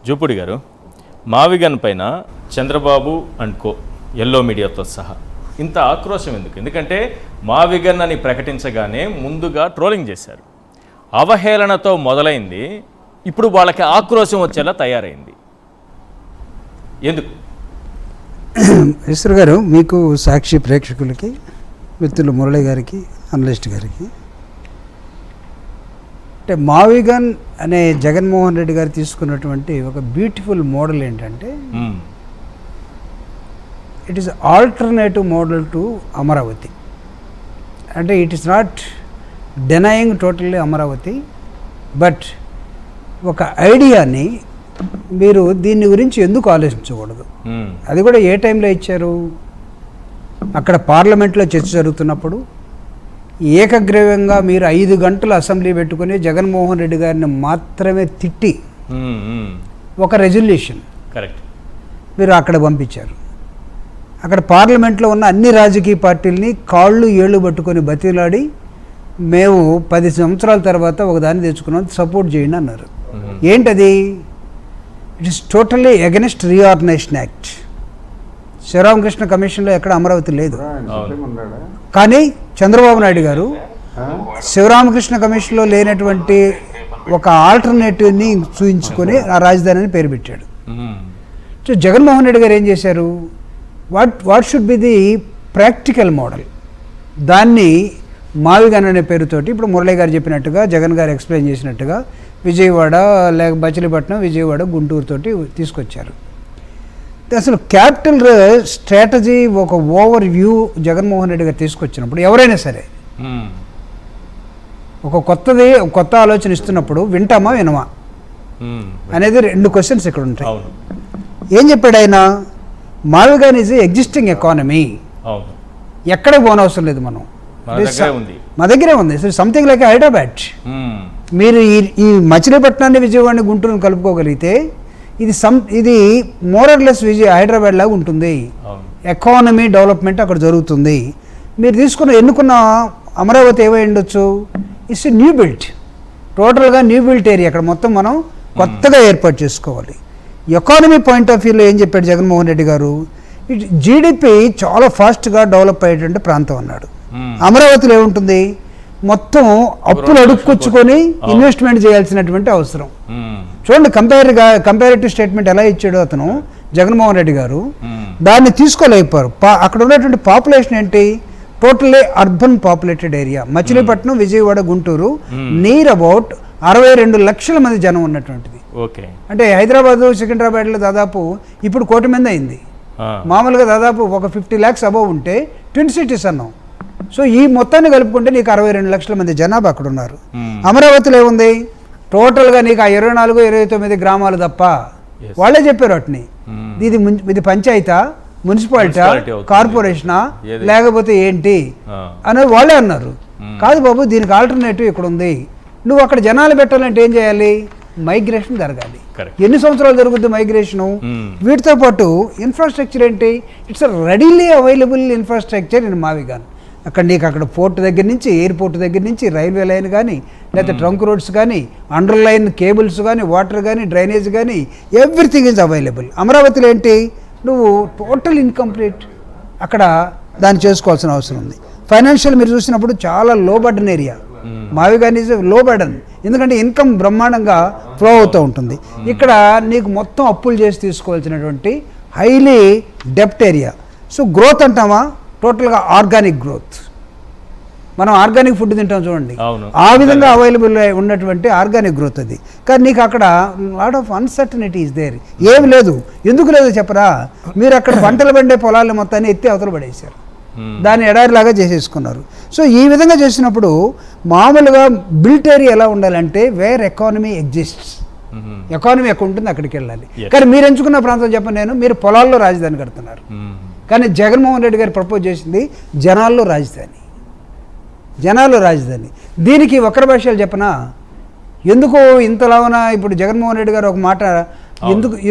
జూపూడి గారు, మావిగన్ పైన Chandrababu and co yellow మీడియాతో సహా ఇంత ఆక్రోశం ఎందుకు? ఎందుకంటే మావిగన్ అని ప్రకటించగానే ముందుగా ట్రోలింగ్ చేశారు, అవహేళనతో మొదలైంది, ఇప్పుడు వాళ్ళకి ఆక్రోశం వచ్చేలా తయారైంది. ఎందుకు? ఈశ్వర్ గారు, మీకు సాక్షి ప్రేక్షకులకి, మిత్రులు మురళి గారికి, అనలిస్ట్ గారికి, అంటే మావిగన్ అనే జగన్మోహన్ రెడ్డి గారు తీసుకున్నటువంటి ఒక బ్యూటిఫుల్ మోడల్ ఏంటంటే, it is alternative model to Amaravati. అంటే it is not denying totally Amaravati, but ఒక ఐడియాని మీరు దీని గురించి ఎందుకు ఆలోచించకూడదు, అది కూడా ఏ టైంలో ఇచ్చారు? అక్కడ పార్లమెంట్లో చర్చ జరుగుతున్నప్పుడు ఏకగ్రీవంగా మీరు 5 గంటలు అసెంబ్లీ పెట్టుకుని జగన్మోహన్ రెడ్డి గారిని మాత్రమే తిట్టి ఒక రెజల్యూషన్ కరెక్ట్ మీరు అక్కడ పంపించారు. అక్కడ పార్లమెంట్లో ఉన్న అన్ని రాజకీయ పార్టీలని కాళ్ళు ఏళ్ళు పట్టుకొని బతిలాడి మేము 10 సంవత్సరాల తర్వాత ఒకదాన్ని తెచ్చుకున్నాం, సపోర్ట్ చేయండి అన్నారు. ఏంటది? It is totally against reorganisation act. Sivaramakrishna కమిషన్లో ఎక్కడ అమరావతి లేదు. కానీ చంద్రబాబు నాయుడు గారు శివరామకృష్ణ కమిషన్లో లేనటువంటి ఒక ఆల్టర్నేటివ్ని చూపించుకొని ఆ రాజధానిని పేరు పెట్టాడు. సో జగన్మోహన్ రెడ్డి గారు ఏం చేశారు? What should be the practical model, దాన్ని మావిగన్ అనే పేరుతోటి ఇప్పుడు మురళి గారు చెప్పినట్టుగా, జగన్ గారు ఎక్స్ప్లెయిన్ చేసినట్టుగా విజయవాడ లేక మచిలీపట్నం, విజయవాడ, గుంటూరు తోటి తీసుకొచ్చారు. అసలు క్యాపిటల్ స్ట్రాటజీ ఒక ఓవర్ వ్యూ జగన్మోహన్ రెడ్డి గారు తీసుకొచ్చినప్పుడు ఎవరైనా సరే ఒక కొత్త ఆలోచన ఇస్తున్నప్పుడు వింటామా వినమా అనేది 2 క్వశ్చన్స్ ఇక్కడ ఉంటాయి. ఏం చెప్పాడు ఆయన? మావిగన్ ఈజ్ ఎగ్జిస్టింగ్ ఎకానమీ, ఎక్కడ పోనవసరం లేదు, మనం మా దగ్గరే ఉంది. Something like Hyderabad. మీరు ఈ మచిలీపట్నాన్ని, విజయవాడని, గుంటూరుని కలుపుకోగలిగితే ఇది మోరర్లెస్ హైదరాబాద్ లాగా ఉంటుంది. ఎకానమీ డెవలప్మెంట్ అక్కడ జరుగుతుంది. మీరు ఎన్నుకున్న అమరావతి ఏమై ఉండొచ్చు? ఇట్స్ న్యూ బిల్ట్, టోటల్గా న్యూ బిల్ట్ ఏరియా. అక్కడ మొత్తం మనం కొత్తగా ఏర్పాటు చేసుకోవాలి. ఎకానమీ పాయింట్ ఆఫ్ వ్యూలో ఏం చెప్పాడు జగన్మోహన్ రెడ్డి గారు? జీడిపి చాలా ఫాస్ట్గా డెవలప్ అయ్యేటువంటి ప్రాంతం అన్నాడు. అమరావతిలో ఏముంటుంది? మొత్తం అప్పులు అడుక్కొచ్చుకొని ఇన్వెస్ట్మెంట్ చేయాల్సినటువంటి అవసరం. చూడండి, కంపారిటివ్ స్టేట్మెంట్ ఎలా ఇచ్చాడో అతను జగన్మోహన్ రెడ్డి గారు. దాన్ని తీసుకోలేకపోయారు. అక్కడ ఉన్నటువంటి పాపులేషన్ ఏంటి? Totally urban populated area. Machilipatnam, Vijayawada, Guntur near about 62 లక్షల మంది జనం ఉన్నటువంటిది. అంటే హైదరాబాదు, సికింద్రాబాద్లో దాదాపు ఇప్పుడు 1 కోటి మంది అయింది. మామూలుగా దాదాపు ఒక 50 lakhs అబౌవ్ ఉంటే ట్విన్ సిటీస్ అన్నాం. సో ఈ మొత్తాన్ని కలుపుకుంటే నీకు 62 లక్షల మంది జనాభా అక్కడ ఉన్నారు. అమరావతిలో ఏముంది? టోటల్గా నీకు ఆ 24-29 గ్రామాలు తప్ప. వాళ్ళే చెప్పారు వాటిని. ఇది పంచాయతా, మున్సిపాలిటా, కార్పొరేషనా, లేకపోతే ఏంటి అనేది వాళ్ళే అన్నారు. కాదు బాబు, దీనికి ఆల్టర్నేటివ్ ఇక్కడ ఉంది. నువ్వు అక్కడ జనాలు పెట్టాలంటే ఏం చేయాలి? మైగ్రేషన్ జరగాలి. ఎన్ని సంవత్సరాలు జరుగుతుంది మైగ్రేషను? వీటితో పాటు ఇన్ఫ్రాస్ట్రక్చర్ ఏంటి? It's readily available infrastructure in మావిగన్. అక్కడ పోర్ట్ దగ్గర నుంచి, ఎయిర్పోర్ట్ దగ్గర నుంచి, రైల్వే లైన్ కానీ, లేకపోతే ట్రంక్ రోడ్స్ కానీ, అండర్ లైన్ కేబుల్స్ కానీ, వాటర్ కానీ, డ్రైనేజ్ కానీ, ఎవ్రీథింగ్ ఈజ్ అవైలబుల్. అమరావతిలో ఏంటి? నువ్వు టోటల్ ఇన్కంప్లీట్. అక్కడ దాన్ని చేసుకోవాల్సిన అవసరం ఉంది. ఫైనాన్షియల్ మీరు చూసినప్పుడు చాలా లో బర్డన్ ఏరియా. మావిగన్ ఈజ్ లో బర్డన్, ఎందుకంటే ఇన్కమ్ బ్రహ్మాండంగా ఫ్లో అవుతూ ఉంటుంది. ఇక్కడ నీకు మొత్తం అప్పులు చేసి తీసుకోవాల్సినటువంటి హైలీ డెప్ట్ ఏరియా. సో గ్రోత్ అంటామా? టోటల్గా ఆర్గానిక్ గ్రోత్. మనం ఆర్గానిక్ ఫుడ్ తింటాం చూడండి, ఆ విధంగా అవైలబుల్ ఉన్నటువంటి ఆర్గానిక్ గ్రోత్ అది. కానీ నీకు అక్కడ lot of uncertainty is there. ఏమి లేదు. ఎందుకు లేదు చెప్పరా? మీరు అక్కడ పంటలు పండే పొలాలను మొత్తాన్ని ఎత్తి అవతల పడేశారు, దాన్ని ఎడారిలాగా చేసేసుకున్నారు. సో ఈ విధంగా చేసినప్పుడు మామూలుగా బిల్ట్ ఏరియా ఎలా ఉండాలంటే వేర్ ఎకానమీ ఎగ్జిస్ట్స్, ఎకానమీ ఎక్కడ ఉంటుంది అక్కడికి వెళ్ళాలి. కానీ మీరు ఎంచుకున్న ప్రాంతం చెప్పను, మీరు పొలాల్లో రాజధాని కడుతున్నారు. కానీ జగన్మోహన్ రెడ్డి గారు ప్రపోజ్ చేసింది జనాల్లో రాజధాని. దీనికి వక్ర భాషలు చెప్పనా? ఎందుకు ఇంతలావున ఇప్పుడు జగన్మోహన్ రెడ్డి గారు ఒక మాట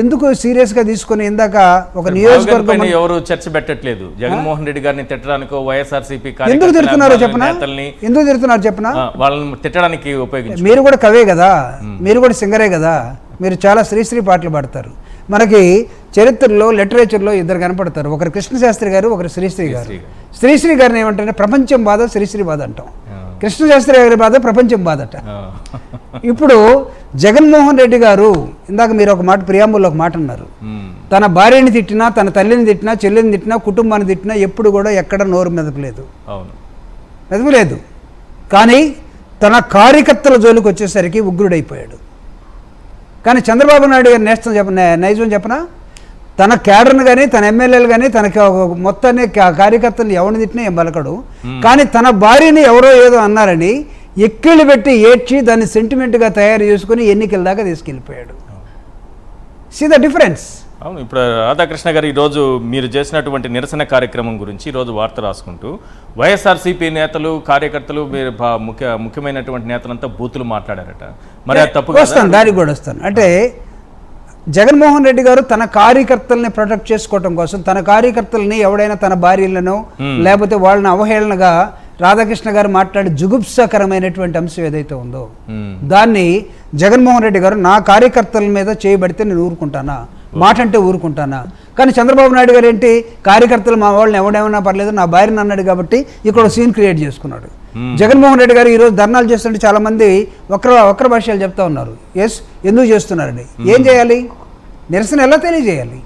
ఎందుకు సీరియస్గా తీసుకొని ఇందాక ఒక నియోజకవర్గం ఎవరు చర్చ పెట్టట్లేదు. జగన్మోహన్ రెడ్డి గారిని తిట్టడానికో, వైఎస్ఆర్సీపీ ఎందుకు తిడుతున్నారో చెప్పనా? వాళ్ళని తిట్టడానికి ఉపయోగించారు. మీరు కూడా కవే కదా, మీరు కూడా సింగరే కదా, మీరు చాలా శ్రీశ్రీ పాటలు పాడతారు. మనకి చరిత్రలో లిటరేచర్లో ఇద్దరు కనపడతారు, ఒకరు కృష్ణశాస్త్రి గారు, ఒకరు శ్రీశ్రీ గారు. శ్రీశ్రీ గారిని ఏమంటారంటే ప్రపంచం బాధ, శ్రీశ్రీ బాధ అంటాం. కృష్ణశాస్త్రి గారి బాధ ప్రపంచం బాధట. ఇప్పుడు జగన్మోహన్ రెడ్డి గారు ఇందాక మీరు ఒక మాట ప్రియాంబుల్లో ఒక మాట అన్నారు, తన భార్యని తిట్టినా, తన తల్లిని తిట్టినా, చెల్లిని తిట్టినా, కుటుంబాన్ని తిట్టినా ఎప్పుడు కూడా ఎక్కడ నోరు మెదపలేదు. కానీ తన కార్యకర్తల జోలికి వచ్చేసరికి ఉగ్రుడైపోయాడు. కానీ చంద్రబాబు నాయుడు గారి నైజం చెప్పనా, తన క్యాడర్ను కానీ, తన ఎమ్మెల్యేలు కానీ, తన మొత్తాన్ని కార్యకర్తలు ఎవరిని తిట్టినా ఏం బలకడు. కానీ తన భార్యని ఎవరో ఏదో అన్నారని ఎక్కిళ్ళు పెట్టి ఏడ్చి దాన్ని సెంటిమెంట్గా తయారు చేసుకుని ఎన్నికల దాకా తీసుకెళ్ళిపోయాడు. See the difference. అవును, ఇప్పుడు రాధాకృష్ణ గారు ఈరోజు మీరు చేసినటువంటి నిరసన కార్యక్రమం గురించి ఈరోజు వార్త రాసుకుంటూ వైఎస్ఆర్సీపీ నేతలు, కార్యకర్తలు, మీరు ముఖ్యమైనటువంటి నేతలంతా బూతులు మాట్లాడారట. మరి అది తప్పు? వస్తాను, దానికి కూడా వస్తాను. అంటే జగన్మోహన్ రెడ్డి గారు తన కార్యకర్తల్ని ప్రొటెక్ట్ చేసుకోవటం కోసం, తన కార్యకర్తల్ని ఎవడైనా తన భార్యలను లేకపోతే వాళ్ళని అవహేళనగా రాధాకృష్ణ గారు మాట్లాడి జుగుప్సకరమైనటువంటి అంశం ఏదైతే ఉందో దాన్ని జగన్మోహన్ రెడ్డి గారు నా కార్యకర్తల మీద చేయబడితే నేను ఊరుకుంటానా, మాట అంటే ఊరుకుంటానా. కానీ చంద్రబాబు నాయుడు గారు ఏంటి, కార్యకర్తలు మా వాళ్ళని ఎవడేమన్నా పర్లేదు, నా భార్యను అన్నాడు కాబట్టి ఇక్కడ సీన్ క్రియేట్ చేసుకున్నాడు. జగన్మోహన్ రెడ్డి గారు ఈరోజు ధర్నాలు చేస్తుంటే చాలామంది వక్ర భాష్యాలు చెప్తా ఉన్నారు. ఎందుకు చేస్తున్నారని. ఏం చేయాలి, నిరసన ఎలా తెలియజేయాలి?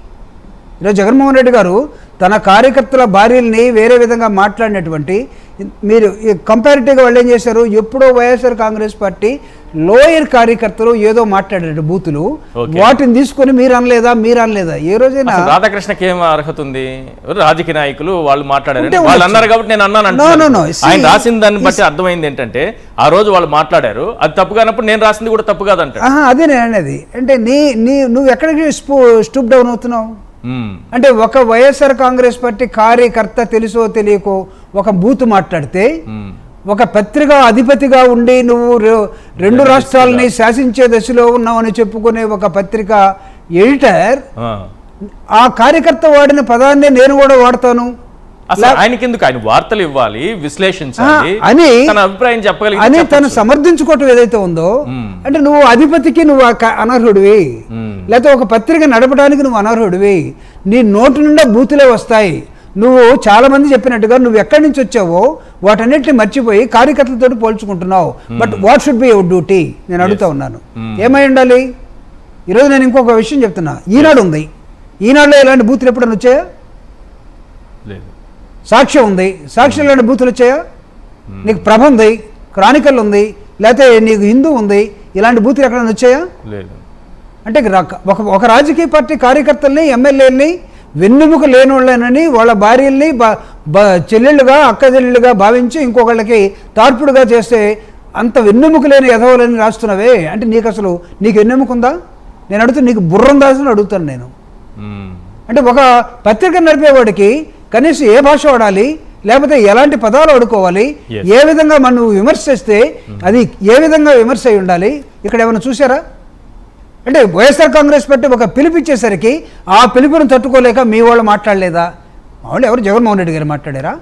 ఈరోజు జగన్మోహన్ రెడ్డి గారు తన కార్యకర్తల భార్యల్ని వేరే విధంగా మాట్లాడినటువంటి మీరు కంపారిటివ్గా వాళ్ళు ఏం చేశారు, ఎప్పుడో వైఎస్ఆర్ కాంగ్రెస్ పార్టీ లోయర్ కార్యకర్తలు ఏదో మాట్లాడారు బూతులు, వాటిని తీసుకొని మీరు అనలేదా? ఏ రోజైనా రాధాకృష్ణకి ఏం అర్హత ఉంది? రాజకీయ నాయకులు వాళ్ళు మాట్లాడారు, వాళ్ళు అన్నారు కాబట్టి నేను అన్నాను. ఆయన రాసిన దాన్ని బట్టి అర్థమైంది ఏంటంటే ఆ రోజు వాళ్ళు మాట్లాడారు, అది తప్పు కానప్పుడు నేను రాసింది కూడా తప్పు కాదంట. అదే నేను అనేది. అంటే నువ్వు ఎక్కడికి స్టూప్ డౌన్ అవుతున్నావు అంటే, ఒక వైఎస్ఆర్ కాంగ్రెస్ పార్టీ కార్యకర్త తెలుసో తెలియకో ఒక బూత్ మాట్లాడితే, ఒక పత్రిక అధిపతిగా ఉండి నువ్వు రెండు రాష్ట్రాలని శాసించే దశలో ఉన్నావని చెప్పుకునే ఒక పత్రిక ఎడిటర్ ఆ కార్యకర్త వాడిన పదాన్ని నేను కూడా వాడతాను ఆయనకి ఎందుకు, ఆయన వార్తలు ఇవ్వాలి, విశ్లేషించాలి అని తన అభిప్రాయం చెప్పగలిగి అని తను సమర్థించుకోవటం ఏదైతే ఉందో, అంటే నువ్వు అధిపతికి నువ్వు అనర్హుడివి, లేకపోతే ఒక పత్రిక నడపడానికి నువ్వు అనర్హుడివి, నీ నోటి నిండా బూతులే వస్తాయి. నువ్వు చాలా మంది చెప్పినట్టుగా నువ్వు ఎక్కడి నుంచి వచ్చావో వాటన్నిటిని మర్చిపోయి కార్యకర్తలతో పోల్చుకుంటున్నావు. But what should be your duty నేను అడుగుతా ఉన్నాను. ఏమై ఉండాలి? ఈరోజు నేను ఇంకొక విషయం చెప్తున్నా. ఈనాడు ఉంది, ఈనాడులో ఇలాంటి బూతులు ఎప్పుడైనా వచ్చాయా? సాక్ష్యం ఉంది, సాక్ష్యంలోని బూతులు వచ్చాయా? నీకు ప్రభ ఉంది, క్రానికల్ ఉంది, లేకపోతే నీకు హిందూ ఉంది, ఇలాంటి బూతులు ఎక్కడైనా వచ్చాయా? అంటే ఒక రాజకీయ పార్టీ కార్యకర్తల్ని, ఎమ్మెల్యేలని వెన్నెముక లేనోళ్ళని వాళ్ళ భార్యల్ని చెల్లెళ్ళుగా, అక్క చెల్లెళ్ళుగా భావించి ఇంకొకళ్ళకి తార్పుడుగా చేస్తే అంత వెన్నెముక లేని ఎదవలని రాస్తున్నావే. అంటే నీకు వెన్నెముక ఉందా? నేను అడుగుతాను, నీకు బుర్రం దాసని అడుగుతాను నేను. అంటే ఒక పత్రిక నడిపేవాడికి కనీసం ఏ భాష వాడాలి, లేకపోతే ఎలాంటి పదాలు వాడుకోవాలి, ఏ విధంగా మనం విమర్శ చేస్తే అది ఏ విధంగా విమర్శ అయి ఉండాలి, ఇక్కడ ఏమైనా చూసారా? అంటే వైఎస్ఆర్ కాంగ్రెస్ పార్టీ ఒక పిలిపిచ్చేసరికి ఆ పిలుపుని తట్టుకోలేక మీ వాళ్ళు మాట్లాడలేదా? మా వాళ్ళు ఎవరు జగన్మోహన్ రెడ్డి గారు మాట్లాడారా?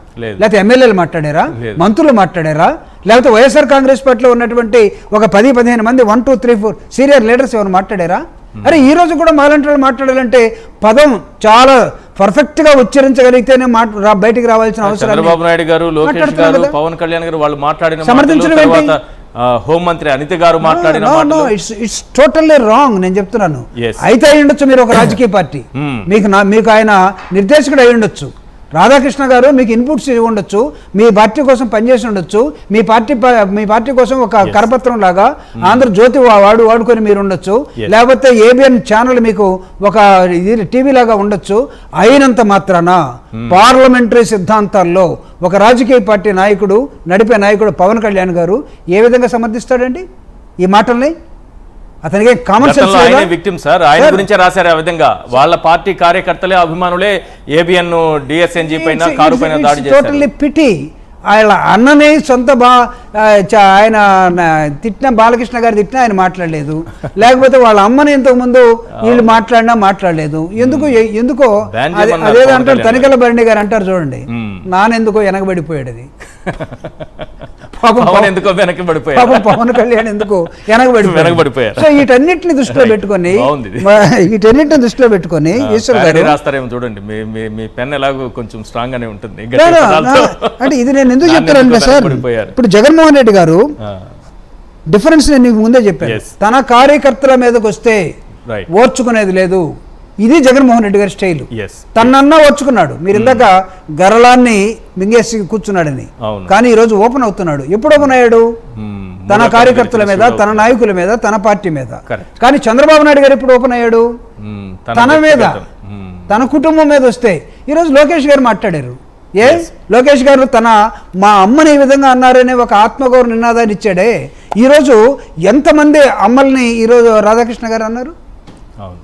లేకపోతే ఎమ్మెల్యేలు మాట్లాడారా? మంత్రులు మాట్లాడారా? లేకపోతే వైఎస్ఆర్ కాంగ్రెస్ పార్టీలో ఉన్నటువంటి ఒక 10-15 మంది 1, 2, 3, 4 సీనియర్ లీడర్స్ ఎవరు మాట్లాడారా? అరే ఈ రోజు కూడా మాలాంటి వాళ్ళు మాట్లాడాలంటే పదం చాలా పర్ఫెక్ట్ గా ఉచ్చరించగలిగితేనే బయటికి రావాల్సిన అవసరం. చంద్రబాబు నాయుడు గారు, లోకేష్ గారు, పవన్ కళ్యాణ్ గారు వాళ్ళు మాట్లాడిన సమర్థించడం ఏంటి? హోంమంత్రి అనిత గారు మాట్లాడిన ఇట్స్ టోటల్లీ రాంగ్. నేను చెప్తున్నాను. అయితే అయి ఉండొచ్చు మీరు ఒక రాజకీయ పార్టీ, మీకు ఆయన నిర్దేశకుడు అయి ఉండొచ్చు, రాధాకృష్ణ గారు మీకు ఇన్పుట్స్ ఇవ్వ ఉండొచ్చు, మీ పార్టీ కోసం పనిచేసి ఉండొచ్చు, మీ పార్టీ కోసం ఒక కరపత్రం లాగా ఆంధ్రజ్యోతి వాడుకొని మీరు ఉండొచ్చు, లేకపోతే ఏబిఎన్ ఛానల్ మీకు ఒక టీవీ లాగా ఉండొచ్చు. అయినంత మాత్రాన పార్లమెంటరీ సిద్ధాంతాల్లో ఒక రాజకీయ పార్టీ నడిపే నాయకుడు పవన్ కళ్యాణ్ గారు ఏ విధంగా సమర్థిస్తాడండి ఈ మాటల్ని? అతనికి కామన్ సెన్స్ విక్టిమ్ సార్, ఆయన గురించే రాశారు. ఆ విధంగా వాళ్ళ పార్టీ కార్యకర్తలే, అభిమానులే ఏబిఎన్ డిఎస్ఎన్జి పైన, కారు పైన దాడి చేశారు. Totally pity. ఆయన అన్ననే సొంత ఆయన తిట్టిన బాలకృష్ణ గారు తిట్టినా ఆయన మాట్లాడలేదు, లేకపోతే వాళ్ళ అమ్మని ఇంతకుముందు వీళ్ళు మాట్లాడలేదు. ఎందుకో అదేదో అంటారు, తనికెళ్ళ భరణి గారు అంటారు చూడండి, నానెందుకో వెనకబడిపోయాడు. అది పాపం పవన్ ఎందుకో వెనక్కి పడిపోయారు. పాపం పవన్ కళ్యాణ్ ఎందుకు వెనకబడిపోయారు. సో వీటన్నిటిని దృష్టిలో పెట్టుకొని బాగుంది ఇది. వీటన్నిటిని దృష్టిలో పెట్టుకొని ఈశ్వర్ గారు రాస్తారేమో చూడండి, మీ పెన్ ఎలాగో కొంచెం స్ట్రాంగ్ గానే ఉంటుంది. అంటే ఇది నేను ఎందుకు చెప్తానంటే సార్, ఇప్పుడు జగన్మోహన్ రెడ్డి గారు డిఫరెన్స్ నేను నీకు ముందే చెప్పాను. Yes. తన కార్యకర్తల మీదకి వస్తే రైట్. ఓర్చుకునేది లేదు. ఇది జగన్మోహన్ రెడ్డి గారి స్టైల్. ఎస్ తనన్నా ఓర్చుకున్నాడు. మీరు ఇందాక గరళాన్ని మింగేసి కూర్చున్నాడని, అవును. కానీ ఈరోజు ఓపెన్ అవుతున్నాడు. ఎప్పుడు ఓపెన్ అయ్యాడు? తన కార్యకర్తల మీద, తన నాయకుల మీద, తన పార్టీ మీద. Correct. కానీ చంద్రబాబు నాయుడు గారు ఎప్పుడు ఓపెన్ అయ్యాడు? తన మీద, తన కుటుంబం మీద వస్తే. ఈరోజు లోకేష్ గారు మాట్లాడారు. లోకేష్ గారు మా అమ్మని ఈ విధంగా అన్నారనే ఒక ఆత్మగౌరవ నినాదాన్ని ఇచ్చాడే. ఈరోజు ఎంతమంది అమ్మల్ని ఈరోజు రాధాకృష్ణ గారు అన్నారు? అవును.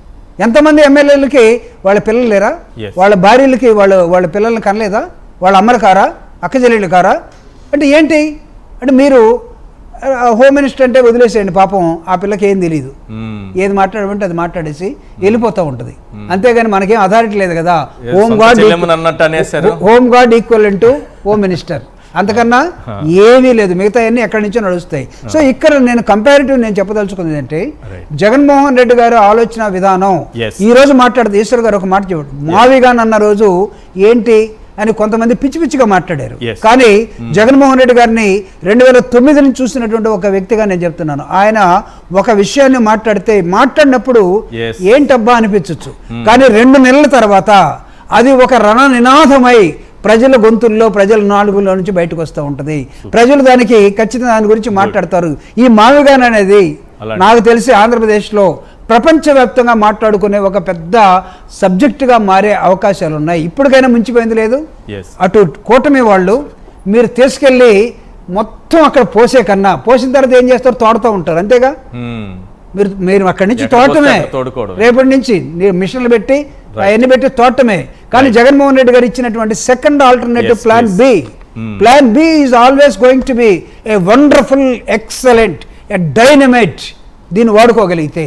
ఎంతమంది ఎమ్మెల్యేలకి వాళ్ళ పిల్లలు లేరా? Yes. వాళ్ళ భార్యలకి వాళ్ళ పిల్లల్ని కనలేదా? వాళ్ళ అమ్మలు కారా? అక్క చెల్లెళ్ళు కారా? అంటే ఏంటి అంటే మీరు హోమ్ మినిస్టర్ అంటే వదిలేసేయండి, పాపం ఆ పిల్లకి ఏం తెలియదు. ఏది మాట్లాడమంటే అది మాట్లాడేసి వెళ్ళిపోతూ ఉంటుంది. అంతేగాని మనకేం అథారిటీ లేదు కదా. Home guard equal to home minister, అంతకన్నా ఏమీ లేదు. మిగతా అన్ని ఎక్కడి నుంచో నడుస్తాయి. సో ఇక్కడ నేను కంపారిటివ్ నేను చెప్పదలుచుకుంది అంటే జగన్మోహన్ రెడ్డి గారు ఆలోచన విధానం. ఈ రోజు మాట్లాడితే ఈశ్వర్ గారు ఒక మాట చెప్పాడు, మావిగాన్ అన్న రోజు ఏంటి అని కొంతమంది పిచ్చి పిచ్చిగా మాట్లాడారు. కానీ జగన్మోహన్ రెడ్డి గారిని 2009 నుంచి చూసినటువంటి ఒక వ్యక్తిగా నేను చెప్తున్నాను. ఆయన ఒక విషయాన్ని మాట్లాడినప్పుడు ఏంటబ్బా అనిపించవచ్చు, కానీ 2 నెలల తర్వాత అది ఒక రణ నినాదమై ప్రజల గొంతుల్లో, ప్రజల నాలుగులో నుంచి బయటకు వస్తూ ఉంటుంది. ప్రజలు దానికి ఖచ్చితంగా దాని గురించి మాట్లాడతారు. ఈ మావిగాన్ అనేది నాకు తెలిసి ఆంధ్రప్రదేశ్లో ప్రపంచవ్యాప్తంగా మాట్లాడుకునే ఒక పెద్ద సబ్జెక్టుగా మారే అవకాశాలు ఉన్నాయి. ఇప్పటికైనా ముంచిపోయింది లేదు. అటు కూటమి వాళ్ళు మీరు తీసుకెళ్ళి మొత్తం అక్కడ పోసిన తర్వాత ఏం చేస్తారు? తోడుతూ ఉంటారు, అంతేగా. మీరు అక్కడి నుంచి తోటమే, రేపటి నుంచి మిషన్లు పెట్టి అవన్నీ పెట్టి తోటమే. కానీ జగన్మోహన్ రెడ్డి గారు ఇచ్చినటువంటి second alternative plan B is always going to be a wonderful, excellent, a dynamite. దీన్ని వాడుకోగలిగితే